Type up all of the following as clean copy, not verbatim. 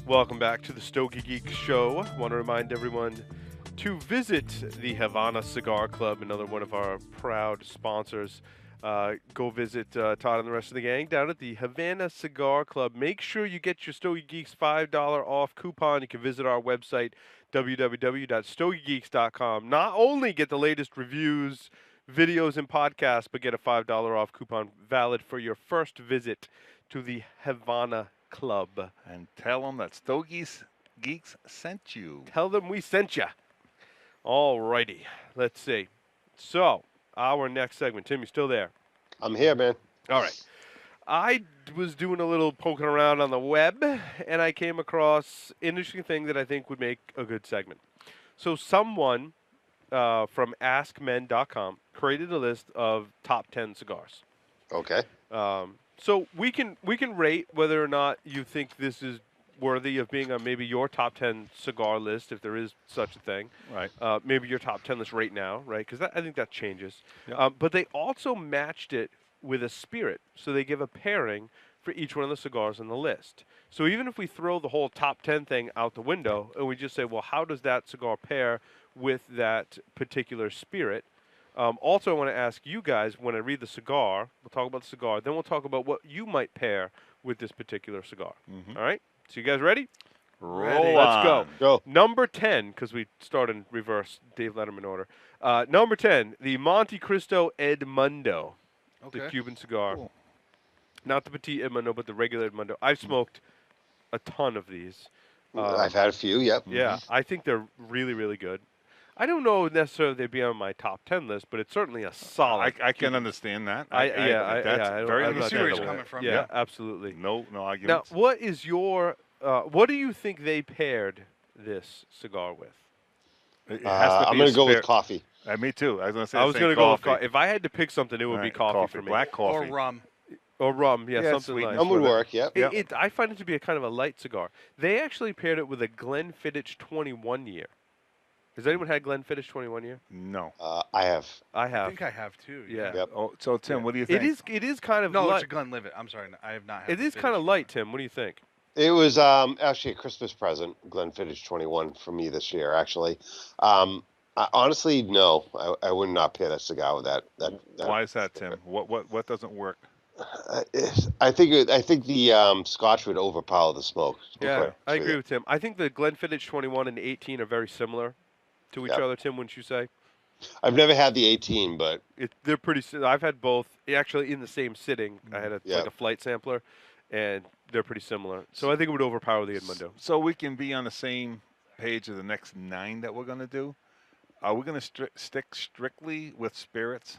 Welcome back to the Stogie Geeks show. I want to remind everyone to visit the Havana Cigar Club, another one of our proud sponsors. Go visit Todd and the rest of the gang down at the Havana Cigar Club. Make sure you get your Stogie Geeks $5 off coupon. You can visit our website, www.stogiegeeks.com. Not only get the latest reviews, videos, and podcasts, but get a $5 off coupon valid for your first visit to the Havana Club. And tell them that Stogie Geeks sent you. Tell them we sent you. All righty. Let's see. So, our next segment. Tim, you still there? I'm here, man. All right. I was doing a little poking around on the web, and I came across an interesting thing that I think would make a good segment. So someone from AskMen.com created a list of top 10 cigars. Okay. So we can rate whether or not you think this is worthy of being on maybe your top 10 cigar list, if there is such a thing. Right. Maybe your top 10 list right now, right? Because I think that changes. Yep. But they also matched it with a spirit. So they give a pairing for each one of the cigars on the list. So even if we throw the whole top 10 thing out the window and we just say, well, how does that cigar pair with that particular spirit? Also, I want to ask you guys, when I read the cigar, we'll talk about the cigar, then we'll talk about what you might pair with this particular cigar. Mm-hmm. All right? So you guys ready? Roll Let's go. on. Go. Number 10, because we start in reverse Dave Letterman order. Number 10, the Monte Cristo Edmundo, the Cuban cigar. Cool. Not the Petit Edmundo, but the regular Edmundo. I've smoked a ton of these. I've had a few, yep. Yeah, I think they're really, really good. I don't know necessarily they'd be on my top 10 list, but it's certainly a solid. I can understand that. That's very I'm not see where he's understandable. coming from. Yeah, absolutely. No Now, arguments. what is your? What do you think they paired this cigar with? It has to I'm be going a to go with spirit. coffee. Me too. I was going to say. I was going to go with coffee. If I had to pick something, it would be Right, coffee for me. Black Or coffee. rum. Or rum, yeah, Yeah, something sweetness. like That would with it. work, yep. Yep. I find it to be a kind of a light cigar. They actually paired it with a Glenfiddich 21 year. Has anyone had Glenfiddich 21 year? No. I have. I I have. think I have too. Yeah. Yep. Oh, so Tim, Yeah. what do you think? It is kind of No, light. it's a Glenlivet. I'm sorry, I have not had. It is kind of light, Tim. What do you think? It was actually a Christmas present, Glenfiddich 21 for me this year, actually. Honestly, no. I would not pair that cigar with that. Why is that, Tim? What doesn't work? I think the Scotch would overpower the smoke. Yeah, I agree with Tim. I think the Glenfiddich 21 and 18 are very similar to each Yep. other, Tim, wouldn't you say? I've never had the 18, but They're pretty. I've had both actually in the same sitting. I had Yeah. like a flight sampler, and they're pretty similar. So I think it would overpower the Edmundo. So we can be on the same page of the next 9 that we're going to do. Are we going to stick strictly with spirits?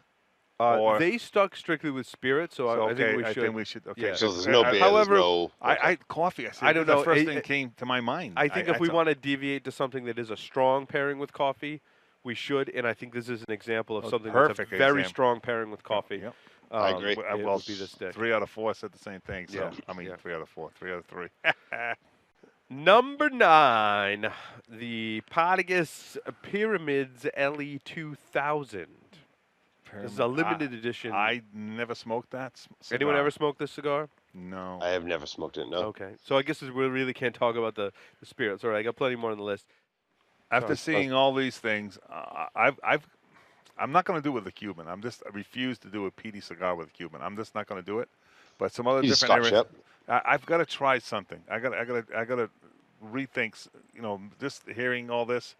Or- They stuck strictly with spirit, so I think we should. I think we should. Okay. Yeah. so there's no beer. However, there's no. Coffee. I don't the know. first thing came to my mind. I think if we want to deviate to something that is a strong pairing with coffee, we should. And I think this is an example of something that's a perfect very example. strong pairing with coffee. Yep. I agree. It Well, would be this day. 3 out of 4 said the same thing. So Yeah. I mean, Yeah. 3 out of 4, 3 out of 3. Number 9, the Partagas Pyramids LE 2000. This is a limited edition. I never smoked that. Anyone cigar. ever smoked this cigar? No. I have never smoked it. No. Okay. So I guess we really can't talk about the spirits. All right, I got plenty more on the list. After Sorry. seeing all these things, I'm not going to do it with a Cuban. I refuse to do a PD cigar with a Cuban. I'm just not going to do it. But some other He's different Scotch, areas. yep. I've got to try something. I got to rethink. Just hearing all this,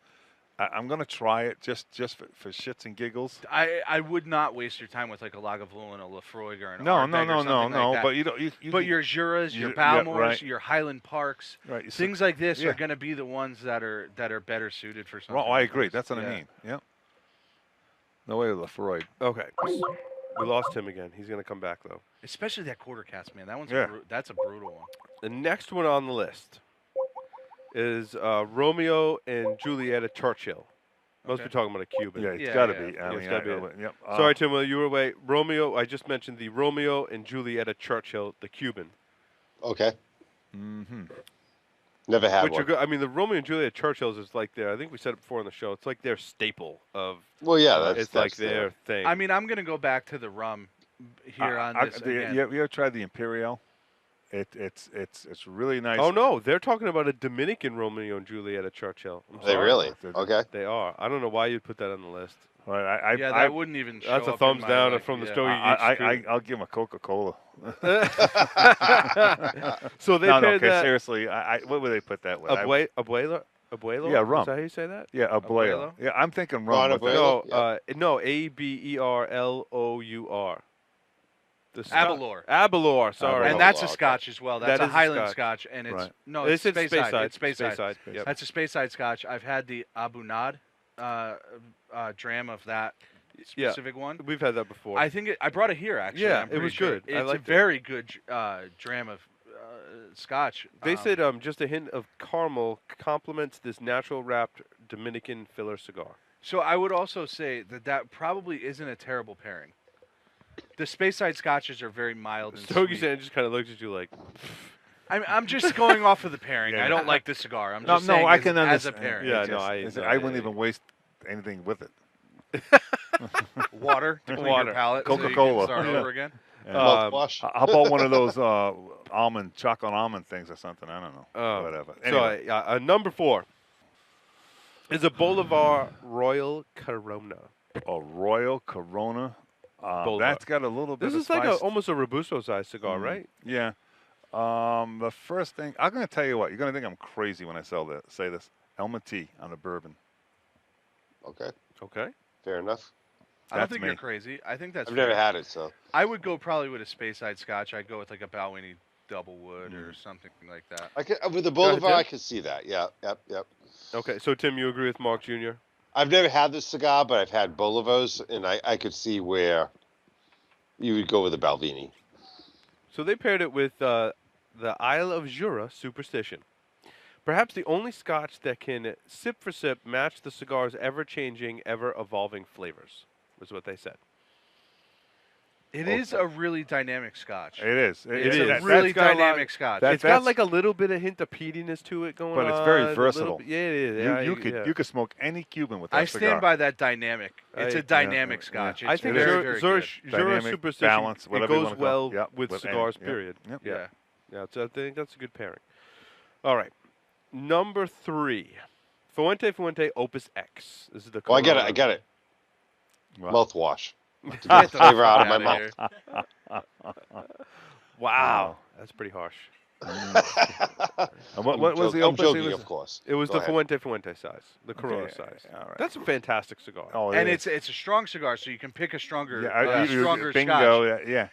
I'm going to try it just for shits and giggles. I would not waste your time with like a Lagavulin, a Lafroig, or an No. Ardbeg or something like that. But you don't. But your Juras, your Yeah, Balmores, right. your Highland Parks, Right. things like this yeah. are going to be the ones that are better suited for something. Well, I like agree. this. That's what I Yeah. mean. Yeah. No way with Freud. Okay. We lost him again. He's going to come back, though. Especially that quarter cast, man. That one's Yeah. that's a brutal one. The next one on the list is Romeo and Juliet at Churchill. Must Okay. be talking about a Cuban. Yeah, it's Yeah, got to yeah. be. Yeah, I it's mean, gotta be yep. Sorry, Tim, you were away. Romeo, I just mentioned the Romeo and Juliet at Churchill, the Cuban. Okay. Mm-hmm. Never had Which are one. good. I mean, the Romeo and Juliet at Churchill's is like their, I think we said it before on the show, it's like their staple of, Well, yeah, that's it's like that's their thing. I mean, I'm going to go back to the rum here on this. You again. ever tried the Imperial? It's really nice. Oh no, they're talking about a Dominican Romeo and Juliet at Churchill. I'm Are they sorry. really? They're- Okay. They are. I don't know why you'd put that on the list. All right, Yeah, I that wouldn't even show That's a up in thumbs my, down like, from the yeah. Stogie Geeks. I'll give him a Coca-Cola. So they no, paired that seriously. What would they put that with? abuelo. Yeah, rum. Is that how you say that? Yeah, abuelo. Abuelo? Yeah, I'm thinking Ron rum. with Abuelo? that. No, no, Aberlour. The Abelor. Abelor, sorry. And Oh, that's a okay. Scotch as well. That's That a is a Highland Scotch. Scotch, and it's Right. no, They it's said Speyside. It's Speyside. Speyside. Yep. That's a Speyside Scotch. I've had the Abunad dram of that Yeah. specific one. We've had that before. I think I brought it here actually. Yeah, I'm it pretty was sure. good. I It's a liked it. very good dram of Scotch. They said just a hint of caramel complements this natural wrapped Dominican filler cigar. So I would also say that probably isn't a terrible pairing. The Speyside Scotches are very mild and Stogie sweet. Sand just kind of looks at you like, I'm just going off of the pairing. Yeah. I don't like the cigar. I'm No, just saying I as, can as a understand. pairing. Yeah, It's no, just- I- I wouldn't even waste anything with it. Water to clean Water. your palate. So you can Coca-Cola. start Yeah. over again. Mouthwash. How about one of those chocolate almond things or something? I don't know. Whatever. Anyway. So number 4 is a Bolivar Royal Corona. A Royal Corona. Bolivar. That's got a little bit This of is like spice. almost a Robusto sized cigar, Mm. right? Yeah. The first thing I'm going to tell you what you're going to think I'm crazy when I say this. Elma tea on a bourbon. Okay. Okay. Fair enough. I don't That's think me. you're crazy. I think that's I've never fair. had it, so. I would go probably with a Speyside Scotch. I'd go with like a Balwinnie Double Wood or something like that. I could, with the Go ahead, Bolivar, I Tim. could see that. Yeah. Yep. Okay. So Tim, you agree with Mark Jr.? I've never had this cigar, but I've had Bolivars, and I could see where you would go with a Balvini. So they paired it with the Isle of Jura Superstition. Perhaps the only Scotch that can sip for sip match the cigar's ever-changing, ever-evolving flavors, was what they said. It is a really dynamic Scotch. It is. It's is. a That's really got a lot- dynamic Scotch. That- It's got like a little bit of hint of peatiness to it going on. But it's very a little versatile. bit- yeah, it is. You could smoke any Cuban with that I cigar. stand by that dynamic. It's a dynamic yeah. Scotch. I It's think very, Jura, very Jura, good. Jura Dynamic, Superstition, balance, it whatever you goes wanna go. well Yep, with with any- cigars, yep, period. yep. Yeah. Yeah. Yeah, so I think that's a good pairing. All right. Number 3. Fuente Opus X. This is the Oh, I get it. Corona. I get it. Well, Mouthwash. To Get get the the flavor fuck out of my outta mouth. here. Wow. That's pretty harsh. And what was the I'm Opus? It joking, was- of course. It was Go the ahead. Fuente size, the Corona Okay, size. all right. That's a fantastic cigar. Oh, And it is. it's a strong cigar, so you can pick a stronger, yeah, stronger bingo. Scotch. Yeah.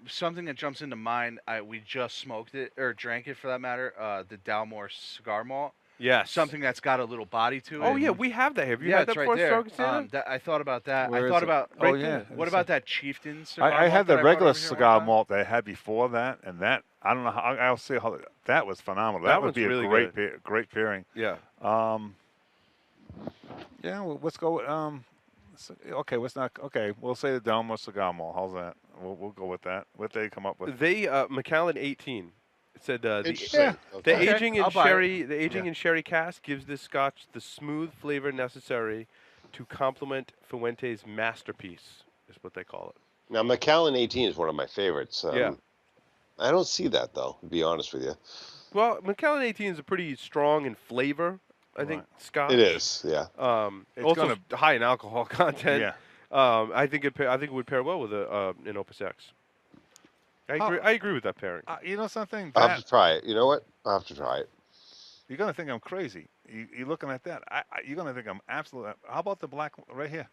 Something that jumps into mind. We just smoked it or drank it for that matter. The Dalmore cigar malt. Yes. Something that's got a little body to it. Oh, yeah, we have that. Have you yeah, had it's that right before, there. Stogie Santa? I thought about that. Where I is thought it? about. Oh, yeah. What about that Chieftain cigar? I malt had that the brought regular over here one cigar time? malt that I had before that, and that I don't know how I'll say how that was phenomenal. That That would one's be a really great good. great pairing. Yeah. Yeah, well, let's go. Okay, we'll say the Dalmore cigar malt. How's that? We'll go with that. What they come up with? They Macallan 18 said the Interesting. Yeah. The Okay. aging in I'll buy it. sherry, the aging in sherry cask gives this Scotch the smooth flavor necessary to complement Fuente's masterpiece, is what they call it. Now, Macallan 18 is one of my favorites. Yeah. I don't see that, though, to be honest with you. Well, Macallan 18 is a pretty strong in flavor, I think, Right. Scotch. It is, yeah. It's Also gonna- high in alcohol content. Yeah. I think it would pair well with an Opus X. I agree with that pairing. You know something? I'll have to try it. You know what? I'll have to try it. You're gonna think I'm crazy. You're looking at that. You're gonna think I'm absolutely. How about the black right here?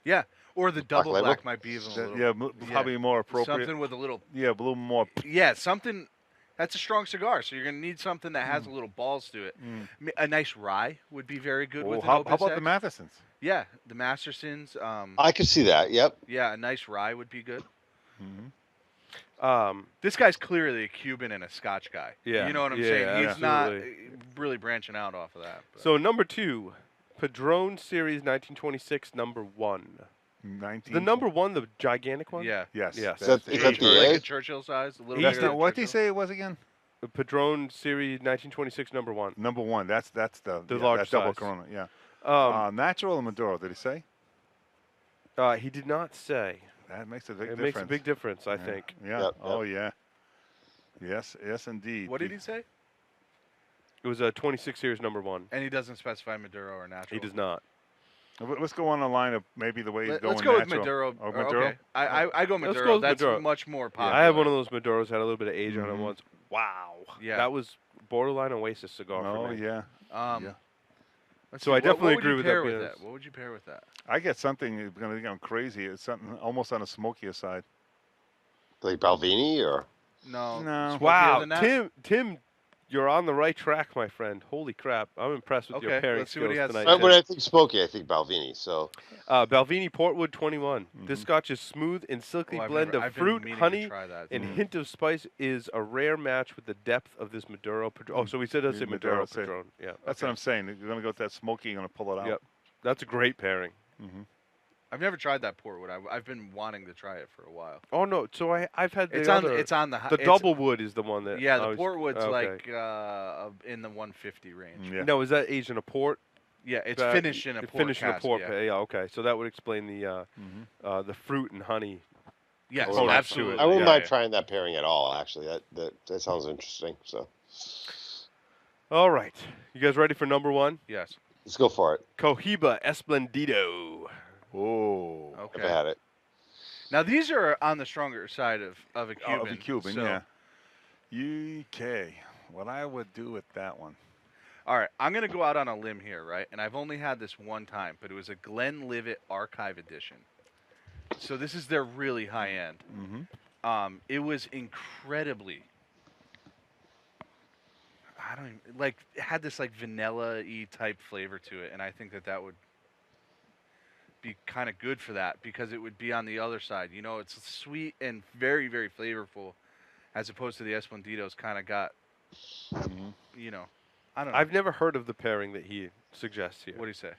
Yeah, or the double label? black might be even a little. Yeah, probably more appropriate. Something with a little. Yeah, a little more. Yeah, something. That's a strong cigar, so you're gonna need something that has a little balls to it. A nice rye would be very good with an How Opus about the X. Mathesons? Yeah, the Mastersons. I could see that. Yep. Yeah, a nice rye would be good. Mm-hmm. This guy's clearly a Cuban and a Scotch guy. Yeah, You know what I'm yeah, saying? He's not absolutely. really branching out off of that. but- So number 2, Padron Series 1926 number 1. 19. The number 1, the gigantic one. yeah. Yes. Yes. Is that that's the it. A? Like a Churchill size, a little That's bigger not than what did he Churchill. say it was again. The Padron Series 1926 number 1. Number one. That's the large that's double size. Corona. Yeah. Um, Natural or Maduro? Did he say? he did not say. That makes a big It difference. makes a big difference, I Yeah. think. Yeah. Yep, Oh yeah. Yes, indeed. What did he say? It was a 26 Series #1. And he doesn't specify Maduro or natural. He does not. Let's go on the line of maybe the way he's going Let's go natural. with Maduro. Oh, Maduro? Okay. I go Let's Maduro. go with That's Maduro. much more Yeah, popular. I had one of those Maduros, had a little bit of age on it Mhm. once. Wow. Yeah. That was borderline Oasis cigar Oh, for me. yeah. Um, Yeah. let's So see, I definitely what would agree you with pair that with being that. honest. What would you pair with that? I get something that's going to go crazy. It's something almost on the smokier side. Like Balvenie or No. No. smokier Wow, than that? Tim, you're on the right track, my friend. Holy crap! I'm impressed with your Okay, pairing let's see what he skills has to tonight. say. when Tim. I think smoky, I think Balvenie. So Balvenie Portwood 21. This Mhm. Scotch is smooth and silky Oh, I've blend never- of I've been fruit, meaning to honey, try that. and Mhm. hint of spice. Is a rare match with the depth of this Maduro. Oh, so we said that's a Maduro, Maduro say- Padron. Yeah, That's what I'm saying. You're going to go with that smoky. You're going to pull it out. Yep. That's a great pairing. Mm-hmm. I've never tried that Portwood. I've been wanting to try it for a while. Oh no, so I've had the It's other. on the the double wood is the one that. Yeah, I the was- Portwood's okay. like in the 150 range. Yeah. No, is that aged in a port? Yeah, it's That- finished in a it's port finished in a cask, port. yeah. Yeah, okay. So that would explain the fruit and honey. Yes, Oh, absolutely. I wouldn't yeah, mind yeah. trying that pairing at all. Actually, that sounds interesting. So All right, you guys ready for #1? Yes. let's go for it. Cohiba Esplendido. Oh. Never Okay. had it. Now these are on the stronger side of a Cuban. Of a Cuban, so- yeah. UK. What I would do with that one. All right, I'm gonna go out on a limb here, right? And I've only had this one time, but it was a Glenlivet Archive Edition. So this is their really high end. Mm-hmm. It was incredibly. I don't even, like. It had this like vanilla-y type flavor to it, and I think that would be kind of good for that because it would be on the other side. You know, it's sweet and very, very flavorful, as opposed to the Esplendido's kind of got. Mm-hmm. You know, I don't know. I've never heard of the pairing that he suggests here. What do you say?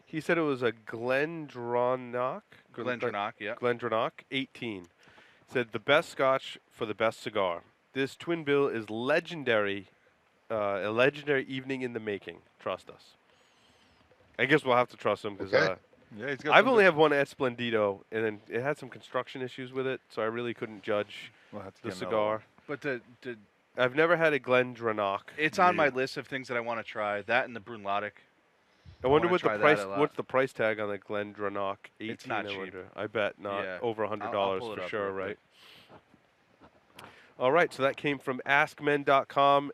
He said it was a Glendronach. Glendronach, yeah. Glendronach 18. Said the best Scotch for the best cigar. This twin bill is legendary. A legendary evening in the making. Trust us. I guess we'll have to trust him because Okay. Yeah, he's got I've some only good- have one Esplendido, and then it had some construction issues with it, so I really couldn't judge We'll have to the get another cigar. one. But the I've never had a Glendronach. it's on my list of things that I want to try. That and the Brunlatic. I wonder wanna what the try that price. a lot. What's the price tag on the Glendronach 18? It's not I cheap. wonder. I bet not Yeah. over I'll $100 pull it for up sure, real quick. right? All right, so that came from AskMen.com.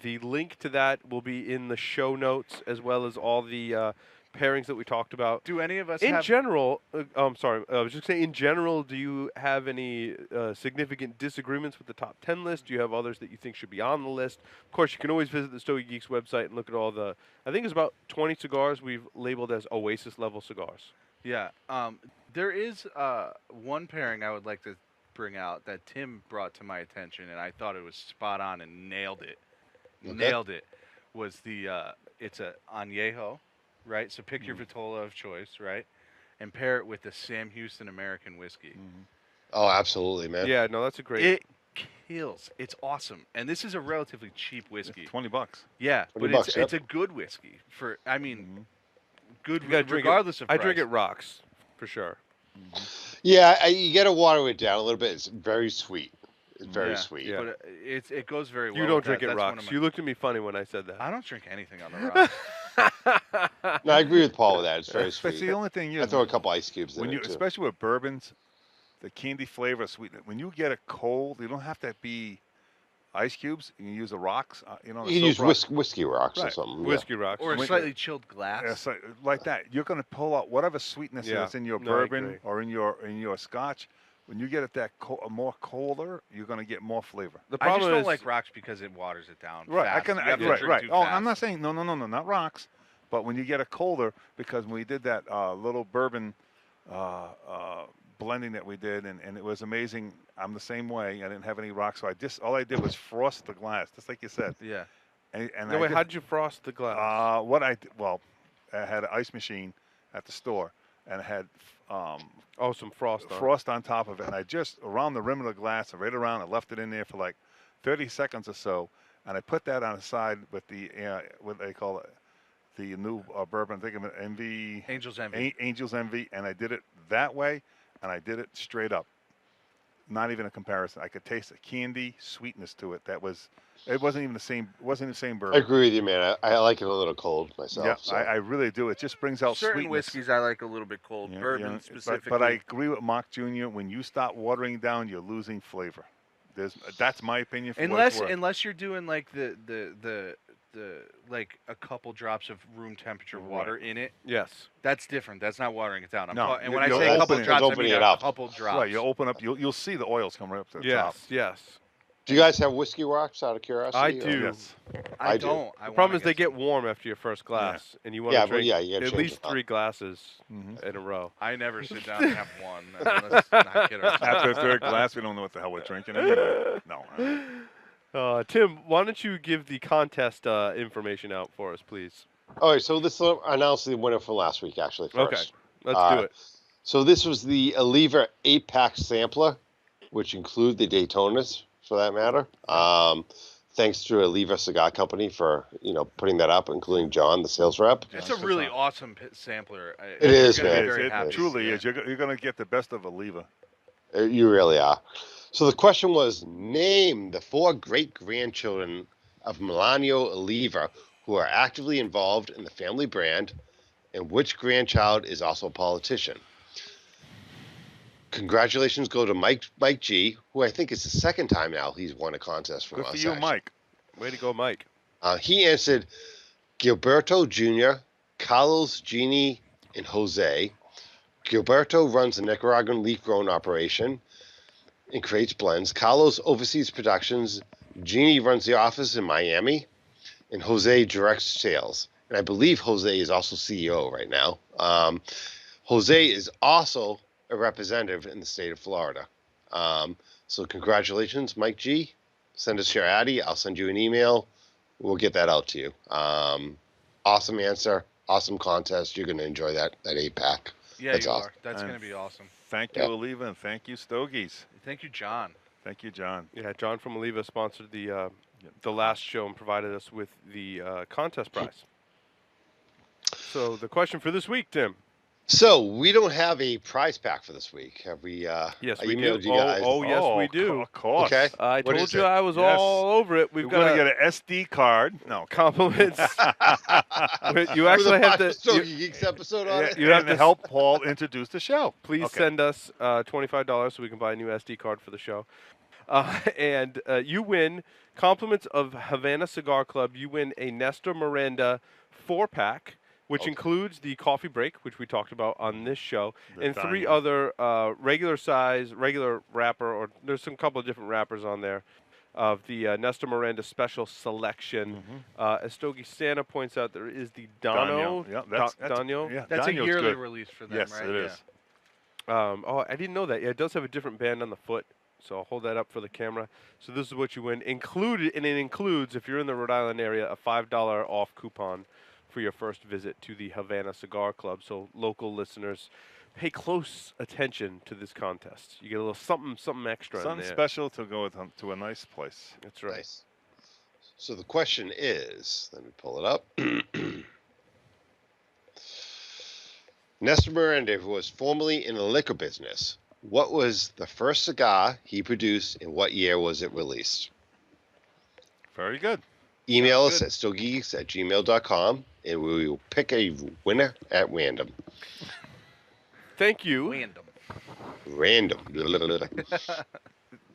The link to that will be in the show notes, as well as all the pairings that we talked about. Do any of us In have? general, I'm sorry, I was just saying, in general, do you have any significant disagreements with the top 10 list? Do you have others that you think should be on the list? Of course, you can always visit the Stogie Geeks website and look at all the, I think it's about 20 cigars we've labeled as Oasis level cigars. Yeah. There is one pairing I would like to bring out that Tim brought to my attention, and I thought it was spot on and nailed it. Okay. Nailed it. Was the it's a añejo, right? So pick your Vitola of choice, right, and pair it with the Sam Houston American whiskey. Oh, absolutely, man. Yeah, no, that's a great. It kills. It's awesome, and this is a relatively cheap whiskey. $20. Yeah, 20 but bucks, it's yep. it's a good whiskey for. I mean, good You gotta drink regardless it. of. I drink price. it rocks, for sure. Yeah, you got to water it down a little bit. It's very sweet. It's very Yeah, sweet. Yeah. But it goes very well. You don't with drink that. it That's one rocks. of my- You looked at me funny when I said that. I don't drink anything on the rocks. No, I agree with Paul with that. It's very But sweet. the only thing I is, throw a couple ice cubes when in you, it too. especially with bourbons, the candy flavor, sweetness. When you get a cold, you don't have to be ice cubes. You can use the rocks. The You can use soap rocks. whiskey rocks or Right. something. yeah. Whiskey rocks. Or a When- slightly chilled glass. Yeah, so, like that. You're going to pull out whatever sweetness Yeah. is in your No, I bourbon agree. or in your scotch. When you get it that more colder, you're going to get more flavor. The I problem just don't is, like rocks because it waters it down. Right, Fast. You have to right, drink right. too Oh, fast. I'm not saying no, not rocks, but when you get it colder, because when we did that little bourbon blending that we did, and it was amazing. I'm the same way. I didn't have any rocks, so all I did was frost the glass, just like you said. Yeah. And no, I wait, did- how'd you frost the glass? I had an ice machine at the store, and it had Oh, some frost on it. frost on top of it, and I just around the rim of the glass, right around, I left it in there for like 30 seconds or so, and I put that on the side with the what they call it, the new bourbon. Think of it, Envy, Angel's Envy. Angel's Envy, and I did it that way, and I did it straight up. not even a comparison. I could taste a candy sweetness to it. It wasn't even the same. Wasn't the same I bourbon. agree with you, man. I like it a little cold myself. Yeah, So. I really do. It just brings out Certain sweetness. whiskeys I like a little bit cold. Yeah, Bourbon yeah, specifically. But I agree with Mark Jr. When you start watering down, you're losing flavor. That's my opinion. For what it's worth. Unless you're doing like the like a couple drops of room temperature water in it, Yes. that's different. That's not watering it down. No, And when I you're say a couple opening- drops, I opening mean it a up. couple drops. Right, you open up, you'll see the oils come right up to the top. Yes. Do you guys have whiskey rocks out of curiosity? I or- do. Yes. I I do. don't. The problem is they get warm after your first glass, and you want to Yeah, but drink yeah, you gotta at change least it up. 3 glasses Mhm. in a row. I never sit down and have one. I mean, let's not kid ourselves. After the third glass, we don't know what the hell we're drinking anyway. No. Tim, why don't you give the contest information out for us, please? All right, so this will announce the winner from last week, actually, Okay. first. Let's do it. So this was the Oliva 8-pack sampler, which include the Daytonas, for that matter. Thanks to Oliva Cigar Company for, putting that up, including John, the sales rep. It's a really awesome sampler. It is, You're gonna man. be very It happy. truly Yeah. is. You're going to get the best of Oliva. You really are. So the question was, name the 4 great-grandchildren of Melanio Oliva who are actively involved in the family brand, and which grandchild is also a politician. Congratulations go to Mike G, who I think is the second time now he's won a contest from Good us. for you, actually. Mike. Way to go, Mike. He answered Gilberto Jr., Carlos, Jeannie, and Jose. Gilberto runs the Nicaraguan leaf-grown operation and creates blends. Carlos oversees productions. Jeannie runs the office in Miami, and Jose directs sales. And I believe Jose is also CEO right now. Jose is also a representative in the state of Florida. So congratulations, Mike G. Send us your Addy. I'll send you an email. We'll get that out to you. Awesome answer. Awesome contest. You're going to enjoy that 8-pack. Yeah, That's you awesome. are. That's going to be awesome. Thank you, Yeah. Oliva, and thank you, Stogies. Thank you, John. Thank you, John. Yeah, John from Oliva sponsored the last show and provided us with the contest prize. So the question for this week, Tim. So we don't have a prize pack for this week. Have we? Yes, I we emailed do. you guys. Oh, yes, we do. Of course. Okay. I What told is you it? I was Yes. all over it. We've We're going got to get an SD card. No. compliments. You With actually a have to. Stogie Geeks episode on it. you have and to help Paul introduce the show. Please Okay. send us $25 so we can buy a new SD card for the show. And you win compliments of Havana Cigar Club. You win a Nestor Miranda 4-pack, which includes the coffee break, which we talked about on this show, The and 3 diamond. other regular wrapper, or there's some couple of different wrappers on there, of the Nestor Miranda special selection. As Stogie Santa points out, there is the Dano. Yeah, Dano. yeah, That's Daniel's a yearly good. release for them, Yes, right? it is. Oh, I didn't know that. Yeah, it does have a different band on the foot, so I'll hold that up for the camera. So this is what you win. Included, and it includes, if you're in the Rhode Island area, a $5 off coupon for your first visit to the Havana Cigar Club. So local listeners, pay close attention to this contest. You get a little something extra in Something there. special to go with to a nice place. That's right. Nice. So the question is, let me pull it up. Nestor Miranda, who was formerly in the liquor business, what was the first cigar he produced and what year was it released? Very good. Email us good. at stogiegeeks@gmail.com and we will pick a winner at random. Thank you. Random.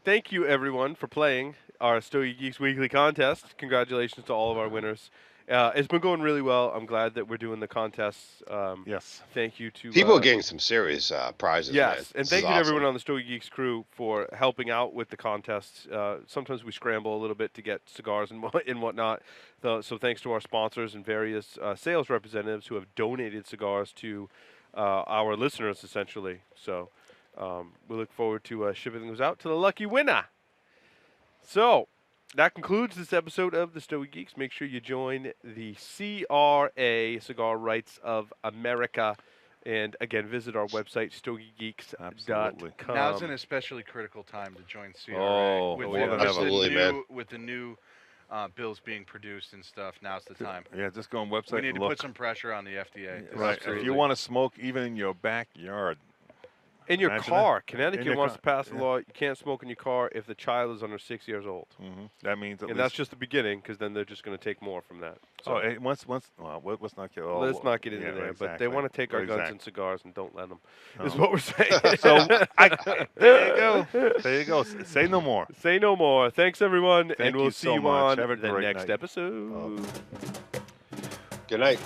Thank you, everyone, for playing our Stogie Geeks Weekly Contest. Congratulations to all of our winners. It's been going really well. I'm glad that we're doing the contests. Yes. Thank you to People are getting some serious prizes. yes, man. and This thank is you to everyone awesome. on the Stogie Geeks crew for helping out with the contests. Sometimes we scramble a little bit to get cigars and whatnot. So thanks to our sponsors and various sales representatives who have donated cigars to our listeners, essentially. So we look forward to shipping those out to the lucky winner. So that concludes this episode of the Stogie Geeks. Make sure you join the CRA, Cigar Rights of America. And again, visit our website, stogiegeeks.com. Now's an especially critical time to join CRA. Oh, with, more the, than with, ever. Absolutely, the man. new, with the new bills being produced and stuff, now's the time. Yeah, just go on website We need and to look. put some pressure on the FDA. This is Right. If crazy. you want to smoke even in your backyard, In your Imagine car, that. Connecticut your wants car, to pass a yeah. law: you can't smoke in your car if the child is under 6 years old. That means at And least. that's just the beginning, because then they're just going to take more from that. So Oh, once. Well, let's not get all. let's not get into yeah, there. exactly. But they want to take our guns Exactly. and cigars, and don't let them. Is No. what we're saying. So there you go. There you go. Say no more. Say no more. Thanks, everyone, Thank and we'll you see so you much. on Have a the great next night. episode. Good night.